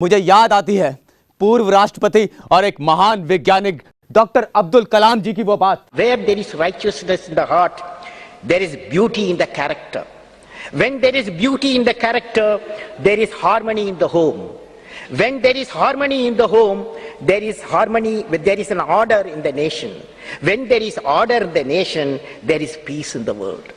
मुझे याद आती है पूर्व राष्ट्रपति और एक महान वैज्ञानिक डॉक्टर अब्दुल कलाम जी की वो बात। Where there is righteousness in the heart, there is beauty in the character. When there is beauty in the character, there is harmony in the home. When there is harmony in the home, there is harmony, there is an order in the nation. When there is order in the nation, there is peace in the world.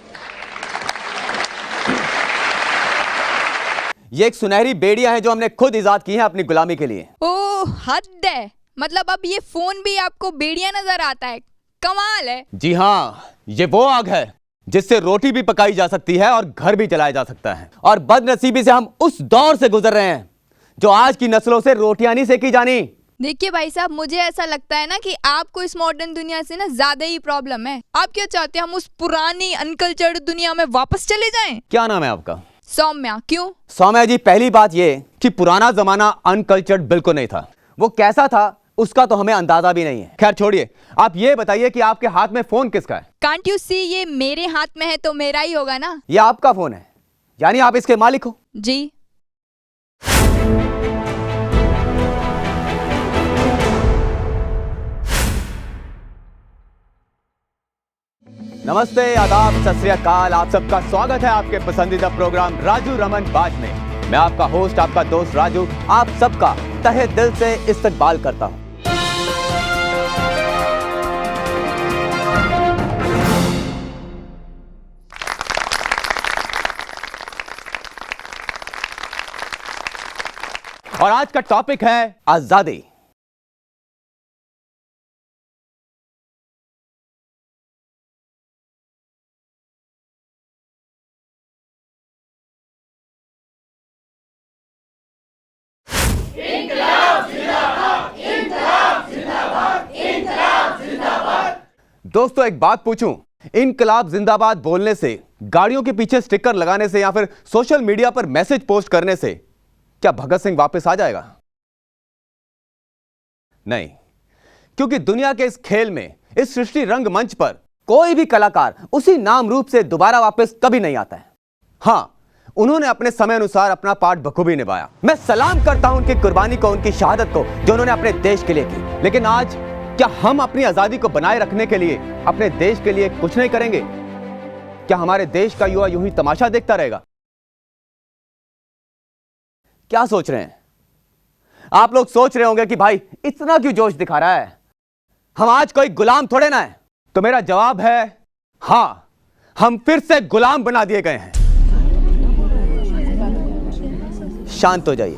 ये एक सुनहरी बेड़ियां हैं जो हमने खुद इजाद की हैं अपनी गुलामी के लिए। ओह हद है, मतलब अब ये फोन भी आपको बेड़िया नजर आता है, कमाल है। जी हाँ, ये वो आग है जिससे रोटी भी पकाई जा सकती है और घर भी जलाया जा सकता है। और बदनसीबी से हम उस दौर से गुजर रहे हैं जो आज की नस्लों से रोटियां नहीं सेकी जानी। देखिए भाई साहब, मुझे ऐसा लगता है ना कि आपको इस मॉडर्न दुनिया से ना ज्यादा ही प्रॉब्लम है। आप क्या चाहते हैं, हम उस पुरानी अनकल्चर्ड दुनिया में वापस चले जाएं? क्या नाम है आपका? सौम्या। क्यों? सौम्या जी, पहली बात ये कि पुराना जमाना अनकल्चर्ड बिल्कुल नहीं था। वो कैसा था उसका तो हमें अंदाजा भी नहीं है। खैर छोड़िए, आप ये बताइए कि आपके हाथ में फोन किसका है? कांट यू सी, ये मेरे हाथ में है तो मेरा ही होगा ना। ये आपका फोन है, यानी आप इसके मालिक हो? जी। नमस्ते, आदाब, सत श्री अकाल। आप सबका स्वागत है आपके पसंदीदा प्रोग्राम राजू रमन बाज में। मैं आपका होस्ट, आपका दोस्त राजू, आप सबका तहे दिल से इस्तकबाल करता हूं। और आज का टॉपिक है आजादी। दोस्तों एक बात पूछूं, इनकलाब जिंदाबाद बोलने से, गाड़ियों के पीछे स्टिकर लगाने से या फिर सोशल मीडिया पर मैसेज पोस्ट करने से क्या भगत सिंह वापस आ जाएगा? नहीं, क्योंकि दुनिया के इस खेल में, इस सृष्टि रंगमंच पर कोई भी कलाकार उसी नाम रूप से दोबारा वापस कभी नहीं आता है। हां, उन्होंने अपने समय अनुसार अपना पार्ट बखूबी निभाया। मैं सलाम करता हूं उनकी कुर्बानी को, उनकी शहादत को जो उन्होंने अपने देश के लिए की। लेकिन आज क्या हम अपनी आजादी को बनाए रखने के लिए अपने देश के लिए कुछ नहीं करेंगे? क्या हमारे देश का युवा यूं ही तमाशा देखता रहेगा? क्या सोच रहे हैं आप लोग? सोच रहे होंगे कि भाई इतना क्यों जोश दिखा रहा है, हम आज कोई गुलाम थोड़े ना है। तो मेरा जवाब है हां, हम फिर से गुलाम बना दिए गए हैं। शांत हो जाइए,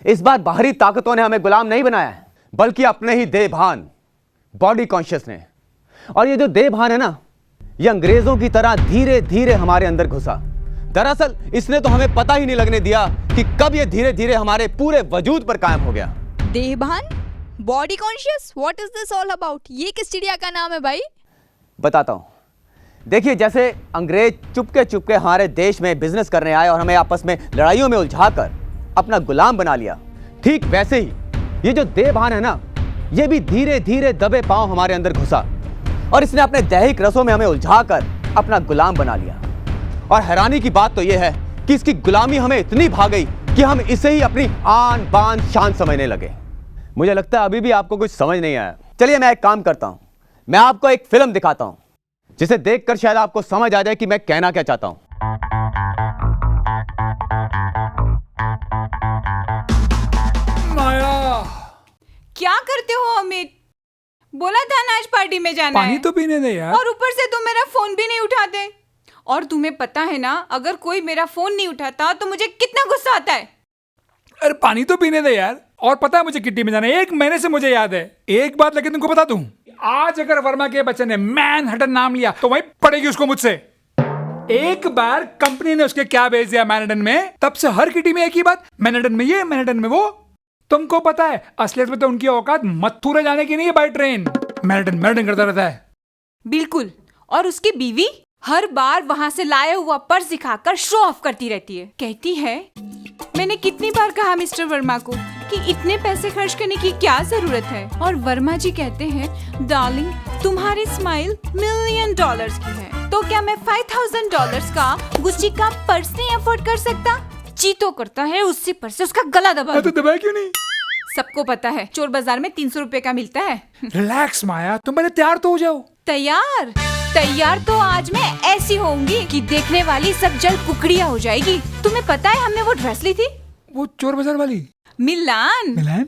इस बार बाहरी ताकतों ने हमें गुलाम नहीं बनाया है, बल्कि अपने ही देह भान, बॉडी कॉन्शियस ने। और ये जो देह भान है ना, ये अंग्रेजों की तरह धीरे धीरे हमारे अंदर घुसा। दरअसल इसने तो हमें पता ही नहीं लगने दिया कि कब ये धीरे धीरे हमारे पूरे वजूद पर कायम हो गया। देह भान, body conscious, what is this all about? ये किस चिड़िया का नाम है भाई? बताता हूं। देखिए, जैसे अंग्रेज चुपके चुपके हमारे देश में बिजनेस करने आए और हमें आपस में लड़ाइयों में उलझाकर अपना गुलाम बना लिया, ठीक वैसे ही ये जो देह भान है ना, ये भी धीरे धीरे दबे पांव हमारे अंदर घुसा और इसने अपने दैहिक रसों में हमें उलझाकर अपना गुलाम बना लिया। और हैरानी की बात तो यह है कि इसकी गुलामी हमें इतनी भा गई कि हम इसे ही अपनी आन बान शान समझने लगे। मुझे लगता है अभी भी आपको कुछ समझ नहीं आया। चलिए मैं एक काम करता हूं, मैं आपको एक फिल्म दिखाता हूं जिसे देखकर शायद आपको समझ आ जाए कि मैं कहना क्या चाहता हूं। क्या करते हो अमित? बोला था ना आज पार्टी में जाना पानी है। तो पीने दे यार। और ऊपर से तुम मेरा फोन भी नहीं उठाते। और तुम्हें पता है ना, अगर कोई मेरा फोन नहीं उठाता तो मुझे कितना गुस्सा आता है। अरे पानी तो पीने दे यार। और पता है मुझे किट्टी में जाना है, 1 महीने से मुझे याद है। एक बात लेकिन तुमको बता दूं, आज अगर वर्मा के बच्चे ने मैनहट्टन नाम लिया तो वही पड़ेगी उसको मुझसे। एक बार कंपनी ने उसके क्या भेज दिया मैनहट्टन में, तब से हर किटी में एक ही बात, मैनहट्टन में ये, मैनहट्टन में वो। तुमको पता है असलियत में तो उनकी औकात मथुरा जाने की नहीं है बाय ट्रेन। मैनहट्टन मैनहट्टन करता रहता है। बिल्कुल। और उसकी बीवी हर बार वहां से लाया हुआ पर्स दिखाकर शो ऑफ करती रहती है। कहती है, मैंने कितनी बार कहा मिस्टर वर्मा को कि इतने पैसे खर्च करने की क्या जरूरत है। और वर्मा जी कहते हैं, डार्लिंग तुम्हारी स्माइल $1 मिलियन की है, तो क्या मैं $5,000 का गुच्ची का पर्स नहीं अफोर्ड कर सकता? जी तो करता है उसी पर से उसका गला दबा तो दूं। दबाया क्यों नहीं? सबको पता है चोर बाजार में 300 रुपए का मिलता है। रिलैक्स माया, तुम पहले तैयार तो हो जाओ। तैयार तैयार तो आज मैं ऐसी होंगी कि देखने वाली सब जल कुकड़िया हो जाएगी। तुम्हें पता है हमने वो ड्रेस ली थी वो चोर बाजार वाली मिलान। मिलान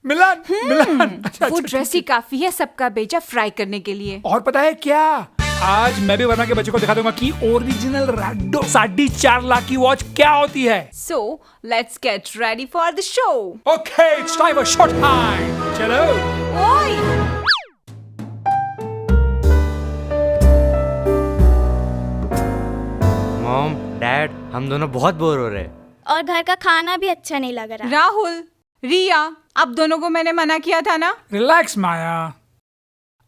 मिलान मिलान। अच्छा, वो अच्छा, ड्रेस ही काफी है सबका बेचा फ्राई करने के लिए। और पता है क्या, आज मैं भी वर्मा के बच्चे को दिखा दूंगा कि ओरिजिनल रैडो 4.5 लाख की वॉच क्या होती है। So let's get ready for the show. Okay, it's time for shot time. चलो। ओए मॉम डैड, हम दोनों बहुत बोर हो रहे हैं। और घर का खाना भी अच्छा नहीं लग रहा। राहुल, रिया, आप दोनों को मैंने मना किया था ना। रिलैक्स माया,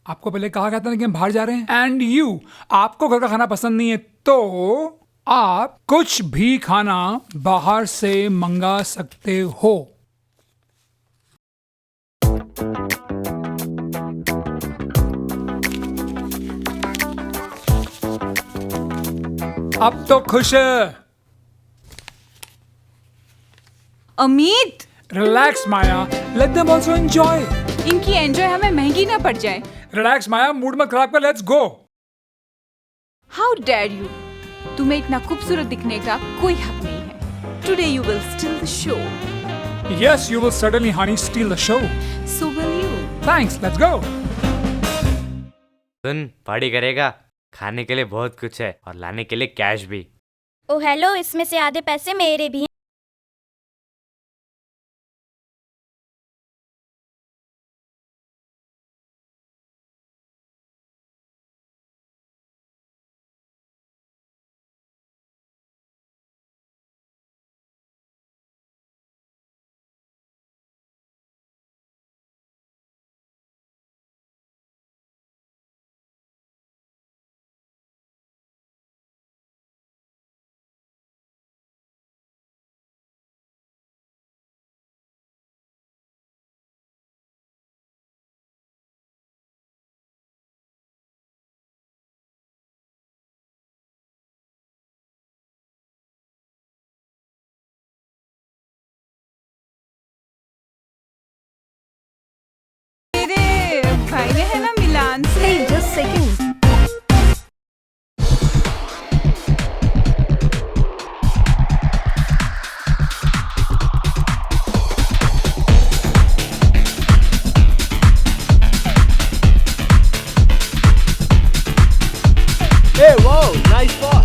आपको पहले कहा गया था ना कि हम बाहर जा रहे हैं। एंड यू, आपको घर का खाना पसंद नहीं है तो आप कुछ भी खाना बाहर से मंगा सकते हो। अब तो खुश है। अमित, रिलैक्स माया, लेट देम आल्सो एंजॉय। इनकी एंजॉय हमें महंगी ना पड़ जाए। रिलैक्स माया, मूड मत खराब कर, let's go. How dare you, तुम्हें इतना खूबसूरत दिखने का कोई हक नहीं है। Today you will steal the show. Yes, you will certainly, honey, steal the show. So will you. Thanks, let's go. सुन, पार्टी करेगा? खाने के लिए बहुत कुछ है और लाने के लिए कैश भी। ओ हेलो, इसमें से आधे पैसे मेरे भी हैं। मेरे भाई ने है ना मिलान से। Just second. Hey, wow, nice pass.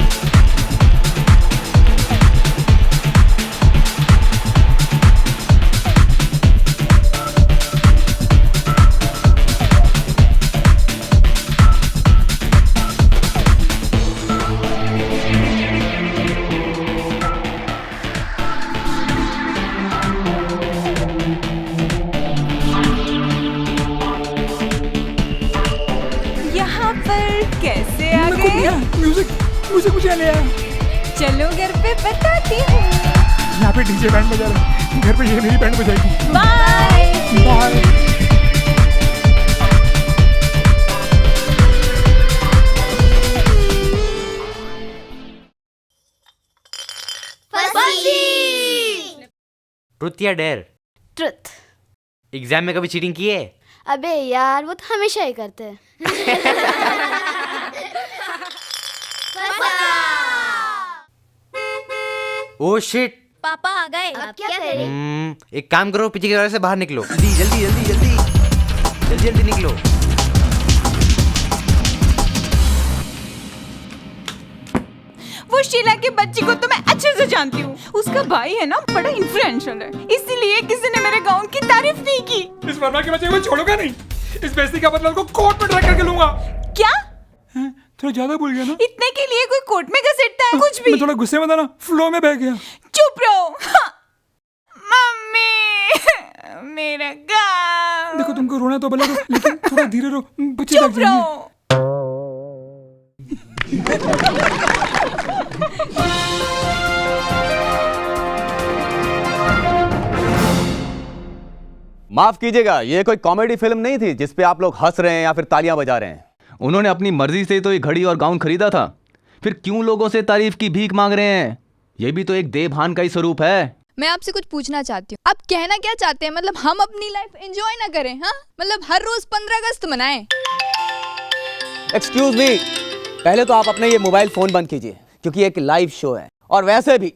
यहाँ पर कैसे आ गए? म्यूजिक मुझे ले आया। चलो घर पे बताती हूँ। यहाँ पे डीजे बैंड बजा रहा है, घर पे ये मेरी बैंड बजाएगी। बाय। बाय। ट्रुथ या डेयर? ट्रुथ। एग्जाम में कभी चीटिंग की है? अबे यार, वो तो हमेशा ही करते हैं। Oh shit. पापा आ गए। अब क्या करें? एक काम करो, पीछे के दरवाजे से बाहर निकलो। जल्दी जल्दी जल्दी जल्दी जल्दी जल्दी निकलो। वो शीला की बच्ची को तो मैं अच्छे से जानती हूँ। उसका भाई है ना बड़ा इन्फ्लुएंशियल है, इसीलिए किसी ने मेरे गाउन की तारीफ नहीं की। इस वर्मा के बच्चे को छोड़ूंगा नहीं। इस बेइज्जती का बदला उसको कोर्ट में ड्रैग करके लूंगा। क्या? थोड़ा ज्यादा भूल गया ना। इतने के लिए कोई कोर्ट में घसीटता है? कुछ भी। मैं थोड़ा गुस्से में था ना, फ्लो में बह गया। चुप रहो। हाँ। मम्मी, मेरा गाउन। देखो, तुमको रोना तो भला दो, लेकिन थोड़ा धीरे रो, बच्चे चुप थक जाएंगे। रहो। माफ कीजिएगा, ये कोई कॉमेडी फिल्म नहीं थी जिसपे आप लोग हंस रहे हैं या फिर तालियां बजा रहे हैं। उन्होंने अपनी मर्जी से तो ये घड़ी और गाउन खरीदा था, फिर क्यों लोगों से तारीफ की भीख मांग रहे हैं? ये भी तो एक देवभान का ही स्वरूप है। मैं आपसे कुछ पूछना चाहती हूँ, आप कहना क्या चाहते हैं? मतलब हम अपनी लाइफ एंजॉय ना करें? हाँ, मतलब हर रोज 15 अगस्त मनाएं? एक्सक्यूज मी, पहले तो आप अपने ये मोबाइल फोन बंद कीजिए, क्योंकि एक लाइव शो है। और वैसे भी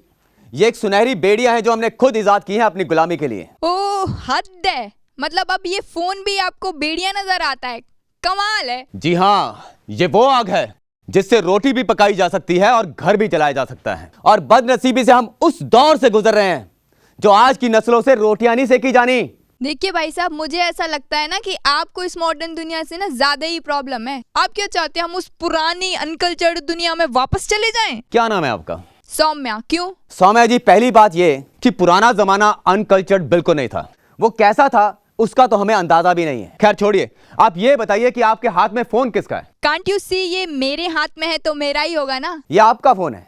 ये एक सुनहरी बेड़ियां हैं जो हमने खुद इजाद की हैं अपनी गुलामी के लिए। ओह हद है, मतलब अब ये फोन भी आपको बेड़िया नजर आता है? कमाल है। जी हाँ, ये वो आग है जिससे रोटी भी पकाई जा सकती है और घर भी जलाया जा सकता है। और बदनसीबी से हम उस दौर से गुजर रहे हैं जो आज की नस्लों से रोटियां नहीं सेकी जानी। देखिए भाई साहब, मुझे ऐसा लगता है ना कि आपको इस मॉडर्न दुनिया से ना ज्यादा ही प्रॉब्लम है। आप क्या चाहते हैं हम उस पुरानी अनकल्चर्ड दुनिया में वापस चले जाएं? क्या नाम है आपका? सौम्या। क्यों? सौम्या जी, पहली बात ये कि पुराना जमाना अनकल्चर्ड बिल्कुल नहीं था। वो कैसा था उसका तो हमें अंदाजा भी नहीं है। खैर छोड़िए, आप ये बताइए कि आपके हाथ में फोन किसका है? कांट यू सी, ये मेरे हाथ में है तो मेरा ही होगा ना। ये आपका फोन है,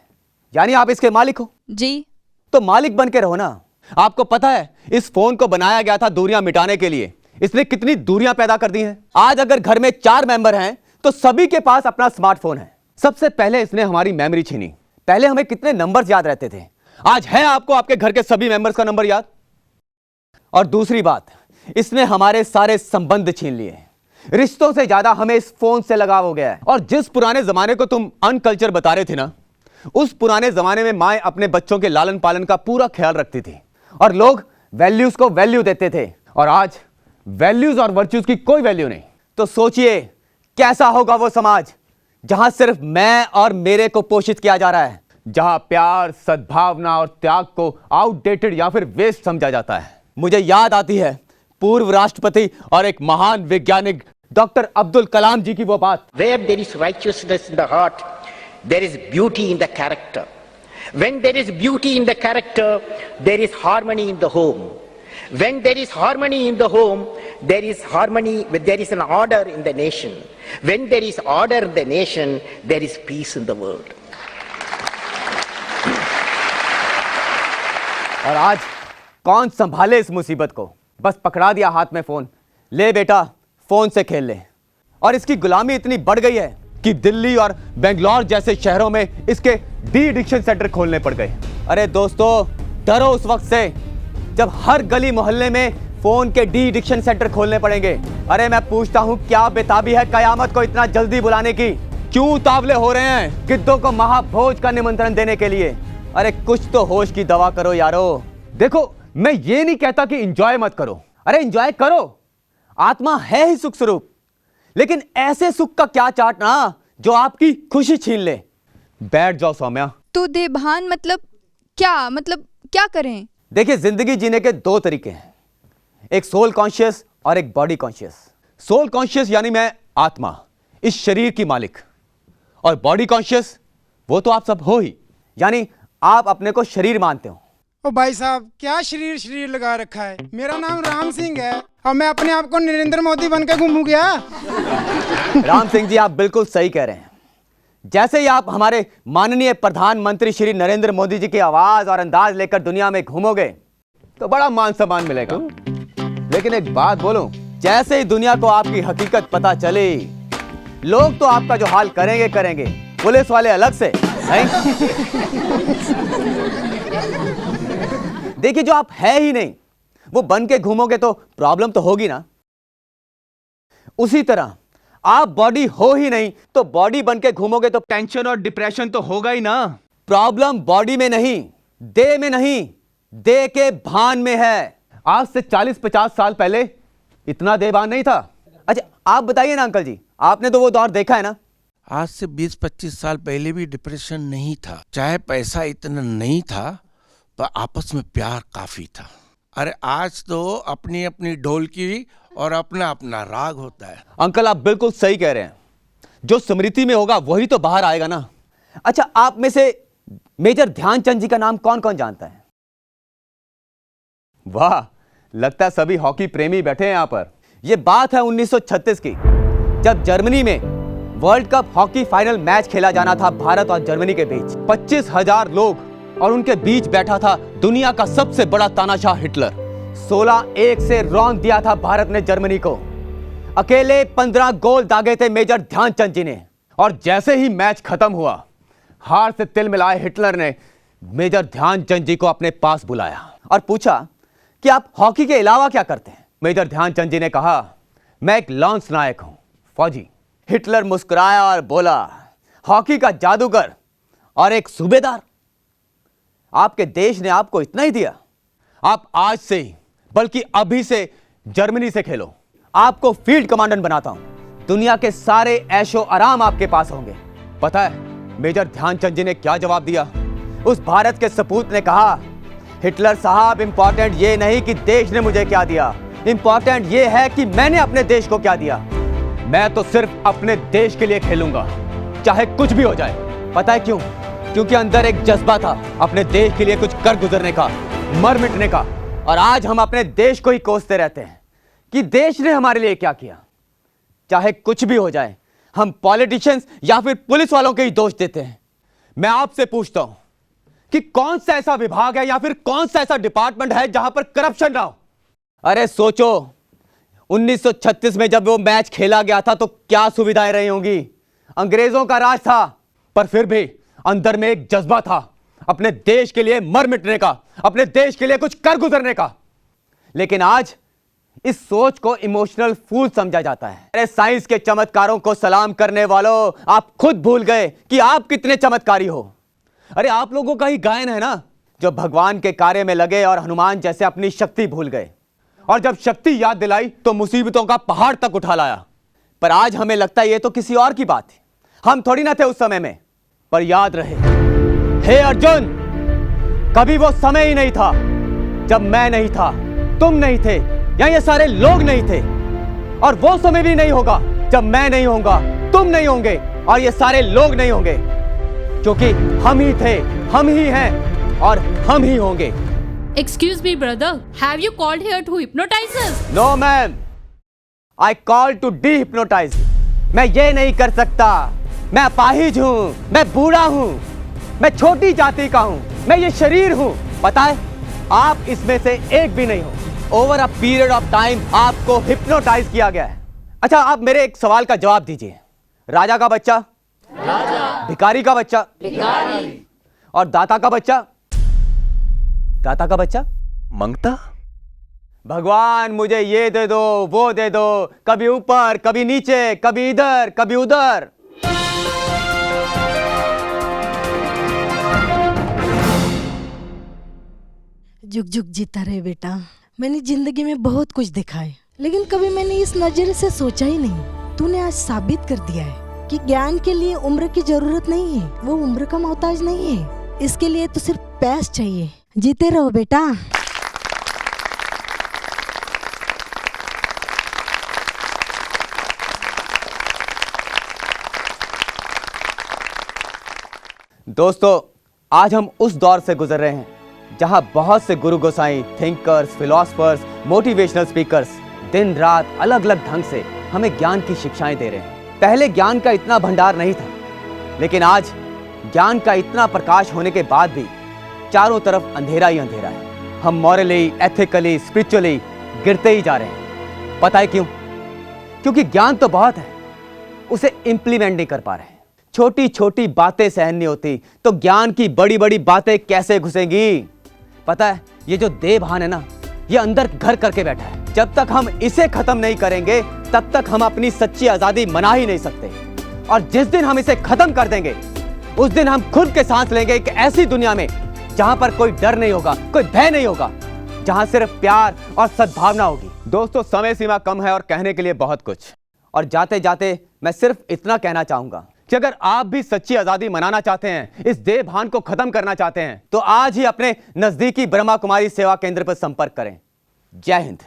यानी आप इसके मालिक हो? जी। तो मालिक बन के रहो ना। आपको पता है इस फोन को बनाया गया था दूरियां मिटाने के लिए। इसने कितनी दूरियां पैदा कर दी हैं। आज अगर घर में 4 मेंबर हैं तो सभी के पास अपना स्मार्टफोन है। सबसे पहले इसने हमारी मेमोरी छीनी। पहले हमें कितने नंबर्स याद रहते थे, आज है आपको आपके घर के सभी मेंबर्स का नंबर याद। और दूसरी बात, इसने हमारे सारे संबंध छीन लिए। रिश्तों से ज्यादा हमें इस फोन से लगाव हो गया है। और जिस पुराने जमाने को तुम अनकल्चर बता रहे थे ना, उस पुराने जमाने में माएं अपने बच्चों के लालन पालन का पूरा ख्याल रखती थी और लोग वैल्यूज को वैल्यू देते थे। और आज वैल्यूज और वर्च्यूज की कोई वैल्यू नहीं। तो सोचिए कैसा होगा वो समाज जहां सिर्फ मैं और मेरे को पोषित किया जा रहा है, जहां प्यार, सद्भावना और त्याग को आउटडेटेड या फिर वेस्ट समझा जाता है। मुझे याद आती है पूर्व राष्ट्रपति और एक महान वैज्ञानिक डॉक्टर अब्दुल कलाम जी की वो बात। Where there is righteousness in the heart, there is beauty in the character. When there is beauty in the character, there is harmony in the home. When there is harmony in the home, there is harmony, there is an order in the nation. When there is order in the nation, there is peace in the world. और आज कौन संभाले इस मुसीबत को? बस पकड़ा दिया हाथ में फोन, ले बेटा फोन से खेल ले। और इसकी गुलामी इतनी बढ़ गई है कि दिल्ली और बेंगलोर जैसे शहरों में इसके डी एडिक्शन सेंटर खोलने पड़ गए। अरे दोस्तों, डरो उस वक्त से जब हर गली मोहल्ले में फोन के डी एडिक्शन सेंटर खोलने पड़ेंगे। अरे मैं पूछता हूं, क्या बेताबी है कयामत को इतना जल्दी बुलाने की? क्यों उतावले हो रहे हैं गिद्धों को महाभोज का निमंत्रण देने के लिए? अरे कुछ तो होश की दवा करो यारो। देखो, मैं ये नहीं कहता कि एंजॉय मत करो। अरे एंजॉय करो, आत्मा है ही सुख स्वरूप। लेकिन ऐसे सुख का क्या चाटना जो आपकी खुशी छीन ले। बैठ जाओ सौम्या। तो देवभान मतलब क्या करें? देखिए, जिंदगी जीने के 2 तरीके हैं, एक सोल कॉन्शियस और एक बॉडी कॉन्शियस। सोल कॉन्शियस यानी मैं आत्मा, इस शरीर की मालिक। और बॉडी कॉन्शियस वो तो आप सब हो ही, यानी आप अपने को शरीर मानते हो। ओ भाई साहब, क्या शरीर लगा रखा है। मेरा नाम राम सिंह है और मैं अपने आप को नरेंद्र मोदी बन के घूमू गया। राम सिंह जी, आप बिल्कुल सही कह रहे हैं। जैसे ही आप हमारे माननीय प्रधानमंत्री श्री नरेंद्र मोदी जी की आवाज और अंदाज लेकर दुनिया में घूमोगे तो बड़ा मान सम्मान मिलेगा। लेकिन एक बात बोलूं, जैसे ही दुनिया को आपकी हकीकत पता चली, लोग तो आपका जो हाल करेंगे, पुलिस वाले अलग से नहीं। देखिए, जो आप है ही नहीं वो बन के घूमोगे तो प्रॉब्लम तो होगी ना। उसी तरह आप बॉडी हो ही नहीं तो बॉडी बन के घूमोगे तो टेंशन और डिप्रेशन तो होगा ही ना। प्रॉब्लम बॉडी में नहीं, देह में नहीं, देह के भान में है। आज से 40-50 साल पहले इतना देहभान नहीं था। अच्छा, आप बताइए ना अंकल जी, आपने तो वो दौर देखा है ना। आज से 20-25 साल पहले भी डिप्रेशन नहीं था, चाहे पैसा इतना नहीं था पर आपस में प्यार काफी था। अरे आज तो अपनी अपनी ढोलकी और अपना अपना राग होता है। अंकल, आप बिल्कुल सही कह रहे हैं। जो स्मृति में होगा वही तो बाहर आएगा ना। अच्छा, आप में से मेजर ध्यानचंद जी का नाम कौन कौन जानता है? वाह, लगता है सभी हॉकी प्रेमी बैठे हैं यहां पर। यह बात है 1936 की, जब जर्मनी में world cup hockey final match खेला जाना था भारत और जर्मनी के बीच। 25,000 लोग और उनके बीच बैठा था दुनिया का सबसे बड़ा तानाशाह हिटलर। 16-1 से रौंद दिया था भारत ने जर्मनी को। अकेले 15 गोल दागे थे मेजर ध्यानचंद जी ने। और जैसे ही मैच खत्म हुआ, हार से तिल मिलाए हिटलर ने मेजर ध्यानचंद जी को अपने पास बुलाया और पूछा कि आप हॉकी के अलावा क्या करते हैं। मेजर ध्यानचंद जी ने कहा, मैं एक लॉन्स नायक हूं, फौजी। हिटलर मुस्कुराया और बोला, हॉकी का जादूगर और एक सूबेदार? आपके देश ने आपको इतना ही दिया? आप आज से ही, बल्कि अभी से जर्मनी से खेलो। आपको फील्ड कमांडेंट बनाता हूं। दुनिया के सारे ऐशो आराम आपके पास होंगे। पता है मेजर ध्यानचंद जी ने क्या जवाब दिया? उस भारत के सपूत ने कहा, हिटलर साहब, इंपॉर्टेंट ये नहीं कि देश ने मुझे क्या दिया, इंपॉर्टेंट ये है कि मैंने अपने देश को क्या दिया। मैं तो सिर्फ अपने देश के लिए खेलूंगा, चाहे कुछ भी हो जाए। पता है क्यों? क्योंकि अंदर एक जज्बा था अपने देश के लिए कुछ कर गुजरने का, मर मिटने का। और आज हम अपने देश को ही कोसते रहते हैं कि देश ने हमारे लिए क्या किया। चाहे कुछ भी हो जाए, हम पॉलिटिशियंस या फिर पुलिस वालों के ही दोष देते हैं। मैं आपसे पूछता हूं कि कौन सा ऐसा विभाग है या फिर कौन सा ऐसा डिपार्टमेंट है जहां पर करप्शन ना हो? अरे सोचो, 1936 में जब वो मैच खेला गया था तो क्या सुविधाएं रही होंगी? अंग्रेजों का राज था, पर फिर भी अंदर में एक जज्बा था अपने देश के लिए मर मिटने का, अपने देश के लिए कुछ कर गुजरने का। लेकिन आज इस सोच को इमोशनल फूल समझा जाता है। अरे साइंस के चमत्कारों को सलाम करने वालों, आप खुद भूल गए कि आप कितने चमत्कारी हो। अरे आप लोगों का ही गायन है ना, जो भगवान के कार्य में लगे और हनुमान जैसे अपनी शक्ति भूल गए, और जब शक्ति याद दिलाई तो मुसीबतों का पहाड़ तक उठा लाया। पर आज हमें लगता है ये तो किसी और की बात है, हम थोड़ी ना थे उस समय में। पर याद रहे, हे अर्जुन, कभी वो समय ही नहीं था जब मैं नहीं था, तुम नहीं थे, या ये सारे लोग नहीं थे। और वो समय भी नहीं होगा जब मैं नहीं होऊंगा, तुम नहीं होंगे और ये सारे लोग नहीं होंगे, क्योंकि हम ही थे, हम ही हैं और हम ही होंगे। Excuse me, brother. Have you called here to hypnotize us? No, ma'am. I called to dehypnotize. मैं ये नहीं कर सकता। मैं अपाहिज हूँ, मैं बूढ़ा हूँ, मैं छोटी जाति का हूँ, मैं ये शरीर हूँ। पता है, आप इसमें से एक भी नहीं हो। Over a period of time आपको हिप्नोटाइज किया गया है। अच्छा, आप मेरे एक सवाल का जवाब दीजिए। राजा का बच्चा राजा, भिखारी का बच्चा भिखारी, और दाता का बच्चा दाता का बच्चा मंगता। भगवान मुझे ये दे दो, वो दे दो, कभी ऊपर, कभी नीचे, कभी इधर, कभी उधर। जुग जुग जीता रहे बेटा। मैंने जिंदगी में बहुत कुछ देखा है, लेकिन कभी मैंने इस नजरिए से सोचा ही नहीं। तूने आज साबित कर दिया है कि ज्ञान के लिए उम्र की जरूरत नहीं है, वो उम्र का मोहताज नहीं है। इसके लिए तो सिर्फ पैस चाहिए। जीते रहो बेटा। दोस्तों, आज हम उस दौर से गुजर रहे हैं जहां बहुत से गुरु गोसाई, थिंकर्स, फिलोसफर्स, मोटिवेशनल स्पीकर्स दिन रात अलग अलग ढंग से हमें ज्ञान की शिक्षाएं दे रहे हैं। पहले ज्ञान का इतना भंडार नहीं था, लेकिन आज ज्ञान का इतना प्रकाश होने के बाद भी चारों तरफ अंधेरा ही अंधेरा है। हम मॉरली, एथिकली, स्पिरिचुअली गिरते ही जा रहे हैं। पता है क्यों? क्योंकि ज्ञान तो बहुत है, उसे इंप्लीमेंट नहीं कर पा रहे हैं। छोटी छोटी बातें सहन नहीं होती तो ज्ञान की बड़ी बड़ी बातें कैसे घुसेंगी? पता है, ये जो देवभान है ना, ये अंदर घर करके बैठा है। जब तक हम इसे खत्म नहीं करेंगे तब तक हम अपनी सच्ची आजादी मना ही नहीं सकते। और जिस दिन हम इसे खत्म कर देंगे उस दिन हम खुद के सांस लेंगे एक ऐसी दुनिया में जहां पर कोई डर नहीं होगा, कोई भय नहीं होगा, जहां सिर्फ प्यार और सद्भावना होगी। दोस्तों, समय सीमा कम है और कहने के लिए बहुत कुछ, और जाते जाते मैं सिर्फ इतना कहना चाहूंगा कि अगर आप भी सच्ची आजादी मनाना चाहते हैं, इस देवभान को खत्म करना चाहते हैं, तो आज ही अपने नजदीकी ब्रह्मा कुमारी सेवा केंद्र पर संपर्क करें। जय हिंद।